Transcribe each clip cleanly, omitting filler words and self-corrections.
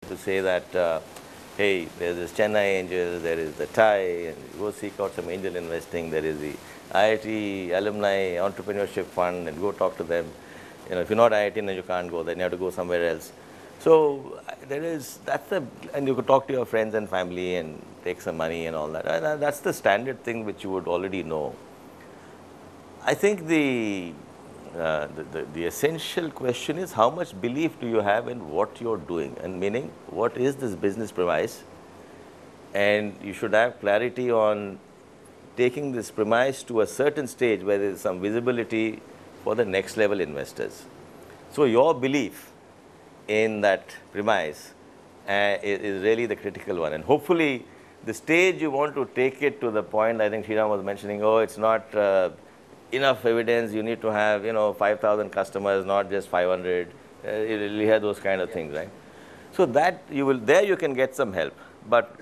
to say that, hey, there's this Chennai Angel, there is the Thai, and go seek out some angel investing. There is the IIT Alumni Entrepreneurship Fund, and go talk to them. You know, if you're not IIT, then you can't go. Then you have to go somewhere else. So and you could talk to your friends and family and take some money and all that. And that's the standard thing which you would already know. I think the essential question is how much belief do you have in what you're doing, and meaning what is this business premise, and you should have clarity on taking this premise to a certain stage where there is some visibility for the next level investors. So your belief in that premise is really the critical one, and hopefully the stage you want to take it to the point, I think Sriram was mentioning, oh, it's not enough evidence, you need to have, 5,000 customers, not just 500, you really have those kind of things, right? So that there you can get some help, but,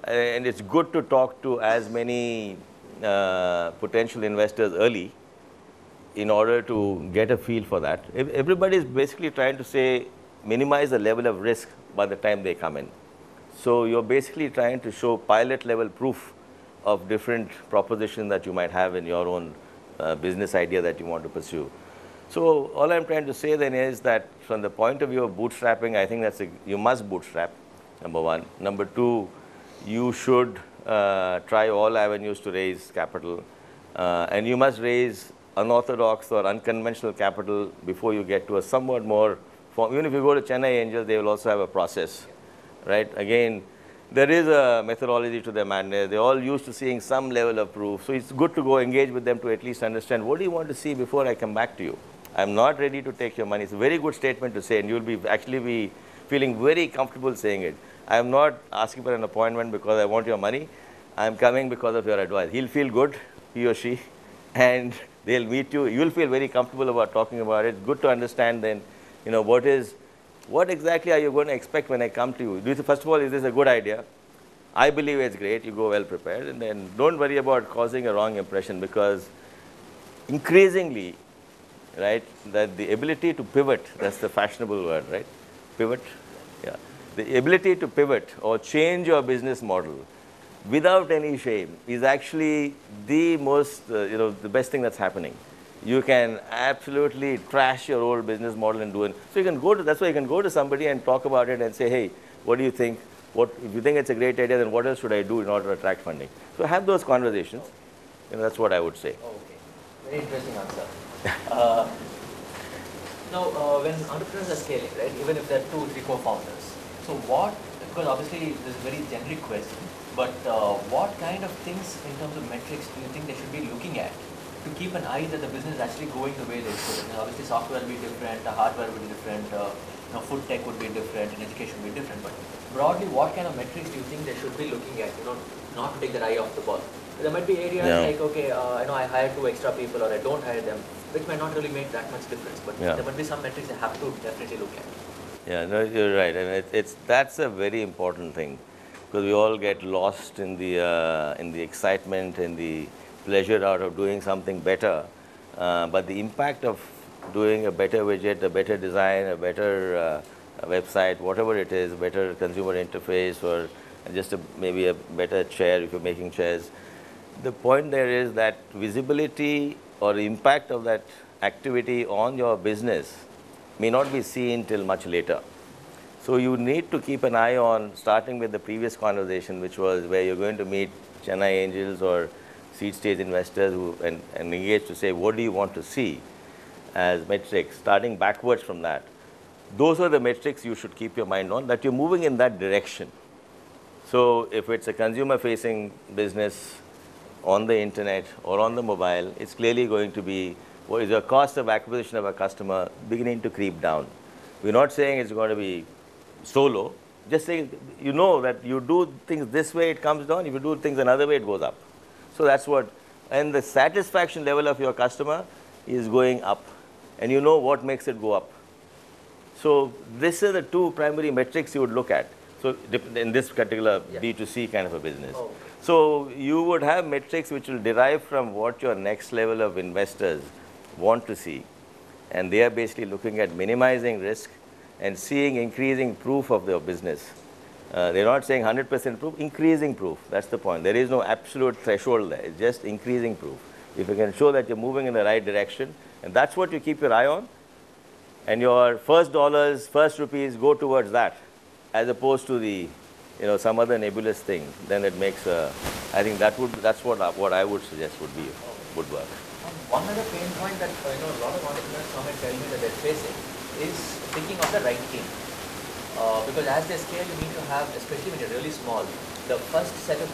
and it's good to talk to as many potential investors early in order to get a feel for that. Everybody is basically trying to say, minimize the level of risk by the time they come in. So you're basically trying to show pilot level proof of different propositions that you might have in your own business idea that you want to pursue. So all I'm trying to say then is that from the point of view of bootstrapping, I think you must bootstrap, number one. Number two, you should try all avenues to raise capital, and you must raise unorthodox or unconventional capital before you get to a somewhat more even if you go to Chennai Angel, they will also have a process, right? Again, there is a methodology to their madness. They're all used to seeing some level of proof. So it's good to go engage with them to at least understand, what do you want to see before I come back to you? I'm not ready to take your money. It's a very good statement to say, and you'll be actually be feeling very comfortable saying it. I'm not asking for an appointment because I want your money. I'm coming because of your advice. He'll feel good, he or she, and they'll meet you. You'll feel very comfortable about talking about it. Good to understand then, what exactly are you going to expect when I come to you? First of all, is this a good idea? I believe it's great. You go well prepared, and then don't worry about causing a wrong impression, because increasingly, right, that the ability to pivot, that's the fashionable word, right? Pivot, yeah. The ability to pivot or change your business model without any shame is actually the most, the best thing that's happening. You can absolutely trash your old business model and do it. So you can that's why you can go to somebody and talk about it and say, hey, what do you think? If you think it's a great idea, then what else should I do in order to attract funding? So have those conversations. That's what I would say. Oh, okay. Very interesting answer. Now, when entrepreneurs are scaling, right, even if there are 2, 3 co-founders, so because obviously this is a very generic question, but what kind of things in terms of metrics do you think they should be looking at to keep an eye that the business is actually going the way they should? Obviously, software will be different, hardware will be different, food tech would be different, and education will be different. But broadly, what kind of metrics do you think they should be looking at, not to take their eye off the ball? There might be areas like, okay, I hired 2 extra people, or I don't hire them, which might not really make that much difference. But there might be some metrics they have to definitely look at. Yeah, no, you're right. I mean, that's a very important thing, because we all get lost in the excitement and the pleasure out of doing something better, but the impact of doing a better widget, a better design, a better website, whatever it is, better consumer interface, or just maybe a better chair if you're making chairs. The point there is that visibility or the impact of that activity on your business may not be seen till much later. So you need to keep an eye on, starting with the previous conversation, which was where you're going to meet Chennai Angels or seed stage investors and engage to say, what do you want to see as metrics, starting backwards from that. Those are the metrics you should keep your mind on, that you're moving in that direction. So if it's a consumer-facing business on the internet or on the mobile, it's clearly going to be, what is your cost of acquisition of a customer beginning to creep down. We're not saying it's going to be so low, just saying, that you do things this way, it comes down. If you do things another way, it goes up. So that's what, and the satisfaction level of your customer is going up, and you know what makes it go up. So these are the 2 primary metrics you would look at. So in this particular B2C kind of a business. Oh. So you would have metrics which will derive from what your next level of investors want to see. And they are basically looking at minimizing risk and seeing increasing proof of their business. They're not saying 100% proof, increasing proof. That's the point. There is no absolute threshold there. It's just increasing proof. If you can show that you're moving in the right direction, and that's what you keep your eye on, and your first dollars, first rupees go towards that, as opposed to the, some other nebulous thing, then it makes I think that's what I would suggest would work. One other pain point that a lot of entrepreneurs come and tell me that they're facing is picking up the right team. Because as they scale, you need to have, especially when you're really small, the first set of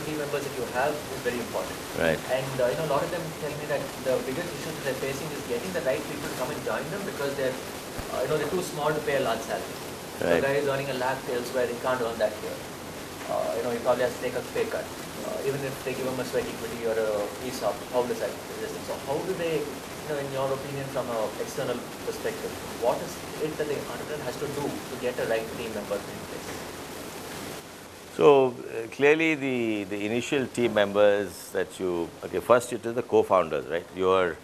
team members that you have is very important. Right. And a lot of them tell me that the biggest issue that they're facing is getting the right people to come and join them because they're they're too small to pay a large salary. Right. The guy is earning a lakh elsewhere, he can't earn that here. He probably has to take a pay cut. Even if they give him a sweat equity or a ESOP, how does that exist? So how do they, in your opinion, from an external perspective, what is it that the entrepreneur has to do to get a right team member in place? So clearly the initial team members that first it is the co-founders, right? You're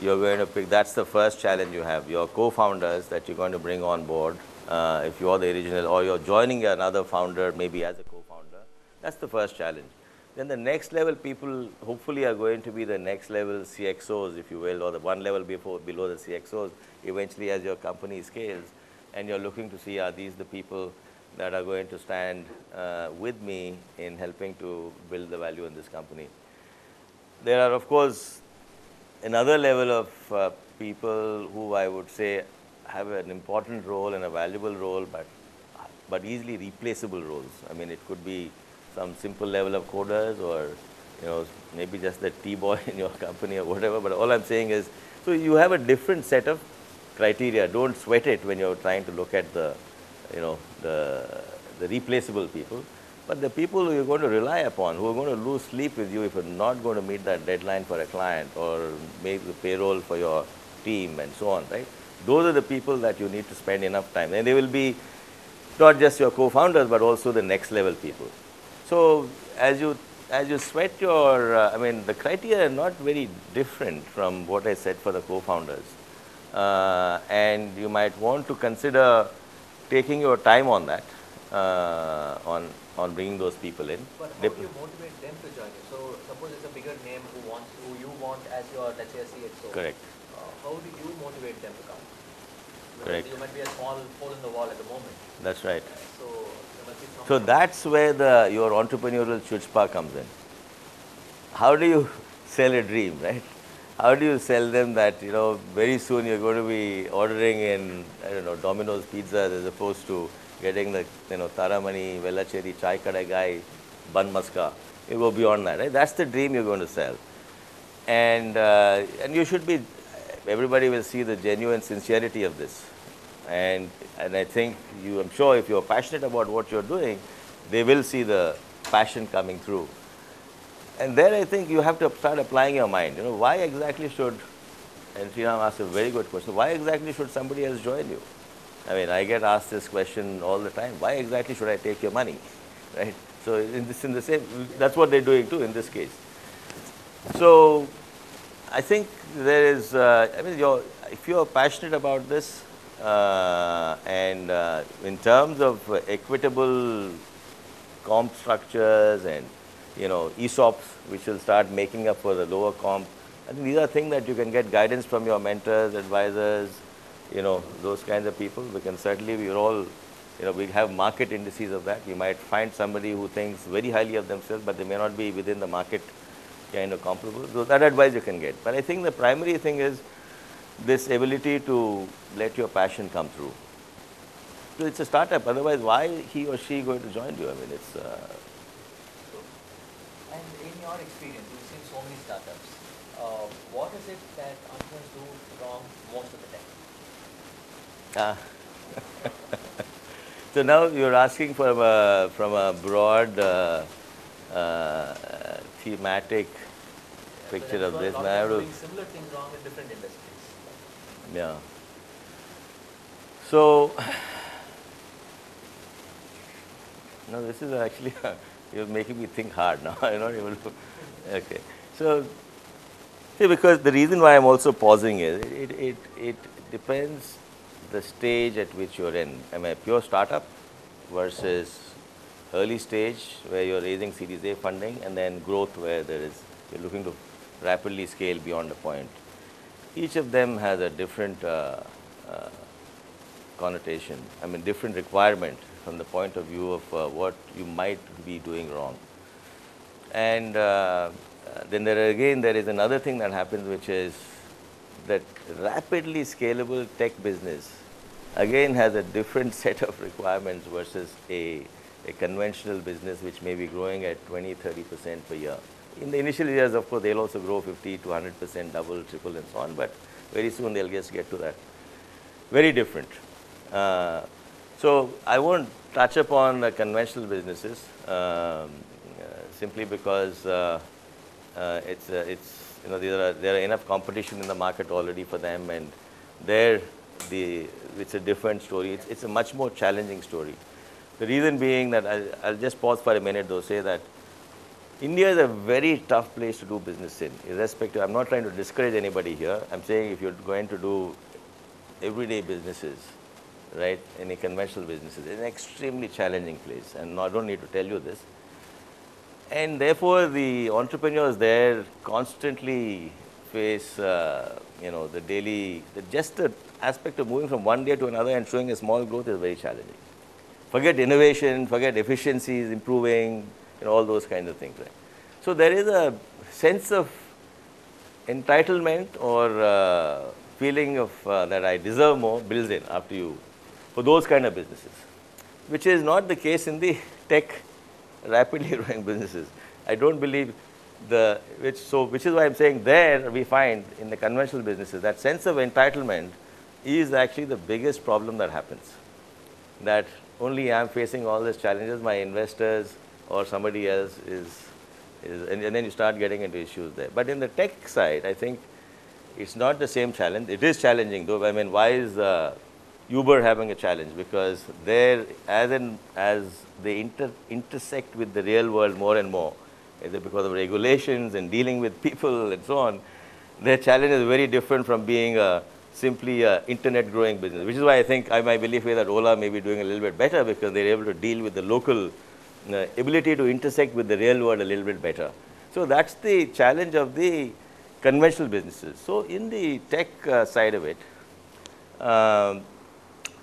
going to pick, that's the first challenge you have, your co-founders that you're going to bring on board. If you're the original or you're joining another founder maybe as a co-founder, that's the first challenge. Then the next level people hopefully are going to be the next level CXOs, if you will, or the one level below the CXOs, eventually as your company scales, and you're looking to see, are these the people that are going to stand with me in helping to build the value in this company. There are, of course, another level of people who I would say have an important role and a valuable role, but easily replaceable roles. I mean, it could be some simple level of coders, or maybe just the T-boy in your company or whatever. But all I'm saying is, so you have a different set of criteria. Don't sweat it when you're trying to look at the replaceable people. But the people who you're going to rely upon, who are going to lose sleep with you if you're not going to meet that deadline for a client or make the payroll for your team and so on, right? Those are the people that you need to spend enough time. And they will be not just your co-founders, but also the next level people. So as you sweat your, the criteria are not very different from what I said for the co-founders. And you might want to consider taking your time on that, on bringing those people in. But how do you motivate them to join you? So suppose it's a bigger name who you want as your, let's say, a CXO. Correct. How do you motivate them to come? Because correct. You might be a small hole in the wall at the moment. That's right. So that's where your entrepreneurial chutzpah comes in. How do you sell a dream, right? How do you sell them that, very soon you're going to be ordering in, Domino's pizzas as opposed to getting the, Taramani, Vellacheri, Chai Kada guy, Bun Maska. You go beyond that, right? That's the dream you're going to sell. And you should be, everybody will see the genuine sincerity of this. And I think I'm sure if you're passionate about what you're doing, they will see the passion coming through. And there I think you have to start applying your mind. Why exactly should, and Sriram asked a very good question, why exactly should somebody else join you? I mean, I get asked this question all the time. Why exactly should I take your money? Right? So in the same, that's what they're doing too in this case. So I think there is, if you're passionate about this, and in terms of equitable comp structures and ESOPs, which will start making up for the lower comp, I think these are things that you can get guidance from your mentors, advisors, those kinds of people. We can certainly, we have market indices of that. You might find somebody who thinks very highly of themselves, but they may not be within the market kind of comparable. So that advice you can get. But I think the primary thing is this ability to let your passion come through. So it's a startup. Otherwise, why he or she going to join you? I mean, it's. And in your experience, you've seen so many startups. What is it that entrepreneurs do wrong most of the time? So now you're asking from a broad thematic picture of this. Now I have to doing similar things wrong in different industries. Yeah. So no, this is actually you're making me think hard now. I'm not able to. Okay. So see, because the reason why I'm also pausing is it depends. the stage at which you're in. Am I a pure startup versus early stage where you're raising Series A funding, and then growth where you're looking to rapidly scale beyond a point. Each of them has a different connotation, different requirement from the point of view of what you might be doing wrong. And then there is another thing that happens, which is that rapidly scalable tech business again has a different set of requirements versus a conventional business which may be growing at 20-30% per year. In the initial years, of course, they'll also grow 50 to 100%, double, triple, and so on, but very soon they'll just get to that. Very different. So I won't touch upon the conventional businesses simply because there are enough competition in the market already for them, and it's a different story. It's a much more challenging story. The reason being that I'll just pause for a minute though, say that India is a very tough place to do business in, irrespective. I'm not trying to discourage anybody here. I'm saying if you're going to do everyday businesses, right, any conventional businesses, it's an extremely challenging place, and I don't need to tell you this. And therefore, the entrepreneurs there constantly face, the daily, just the aspect of moving from one day to another and showing a small growth is very challenging. Forget innovation, forget efficiencies improving, all those kinds of things, right? So there is a sense of entitlement or feeling of that I deserve more builds in after you for those kind of businesses, which is not the case in the tech rapidly growing businesses. I don't believe which is why I'm saying there we find in the conventional businesses that sense of entitlement is actually the biggest problem that happens. That only I'm facing all these challenges, my investors or somebody else and then you start getting into issues there. But in the tech side, I think it's not the same challenge. It is challenging though. Why is Uber having a challenge? Because there, as they intersect with the real world more and more, either because of regulations and dealing with people and so on, their challenge is very different from being simply an internet growing business, which is why I think my belief is that Ola may be doing a little bit better because they're able to deal with the local ability to intersect with the real world a little bit better. So that's the challenge of the conventional businesses. So in the tech side of it,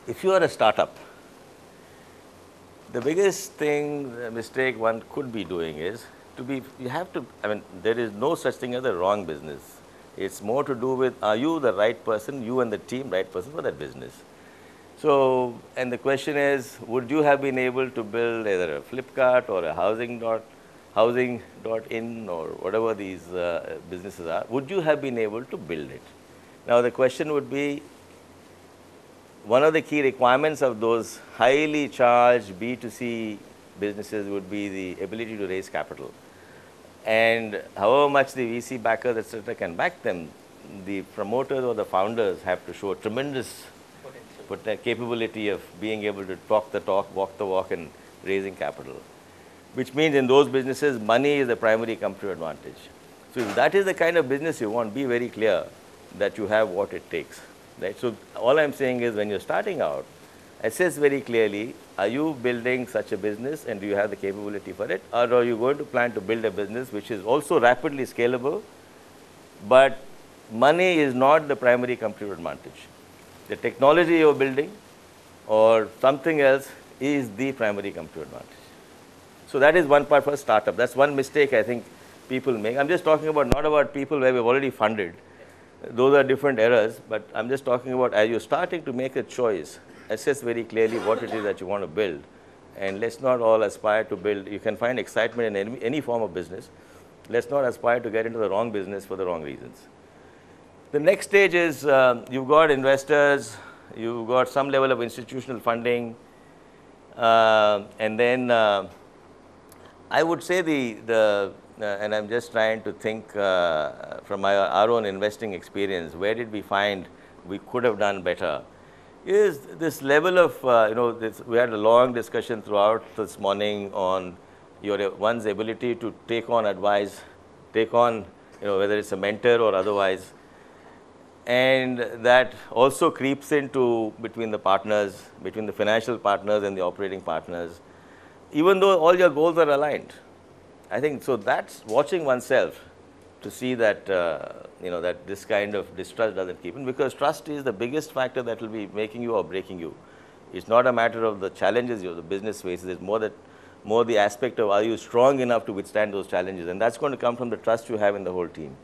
if you are a startup, the biggest mistake one could be doing is there is no such thing as a wrong business. It's more to do with, are you the right person, you and the team, right person for that business? So, and the question is, would you have been able to build either a Flipkart or a housing.in or whatever these businesses are, would you have been able to build it? Now the question would be, one of the key requirements of those highly charged B2C businesses would be the ability to raise capital. And however much the VC backers, etc., can back them, the promoters or the founders have to show tremendous capability of being able to talk the talk, walk the walk, and raising capital. Which means in those businesses, money is the primary competitive advantage. So if that is the kind of business you want, be very clear that you have what it takes. Right? So all I'm saying is when you're starting out, assess very clearly, are you building such a business and do you have the capability for it? Or are you going to plan to build a business which is also rapidly scalable, but money is not the primary competitive advantage? The technology you're building or something else is the primary competitive advantage. So that is one part for a startup. That's one mistake I think people make. I'm just talking about not about people where we've already funded. Those are different errors, but I'm just talking about as you're starting to make a choice, assess very clearly what it is that you want to build. And let's not all aspire to build. You can find excitement in any form of business. Let's not aspire to get into the wrong business for the wrong reasons. The next stage is you've got investors, you've got some level of institutional funding, and then I would say and I'm just trying to think from our own investing experience, where did we find we could have done better? Is this level of, we had a long discussion throughout this morning on one's ability to take on advice, take on, whether it's a mentor or otherwise. And that also creeps into between the partners, between the financial partners and the operating partners, even though all your goals are aligned. I think so that's watching oneself to see that, that this kind of distrust doesn't keep in, because trust is the biggest factor that will be making you or breaking you. It's not a matter of the challenges the business faces. It's more the aspect of, are you strong enough to withstand those challenges? And that's going to come from the trust you have in the whole team.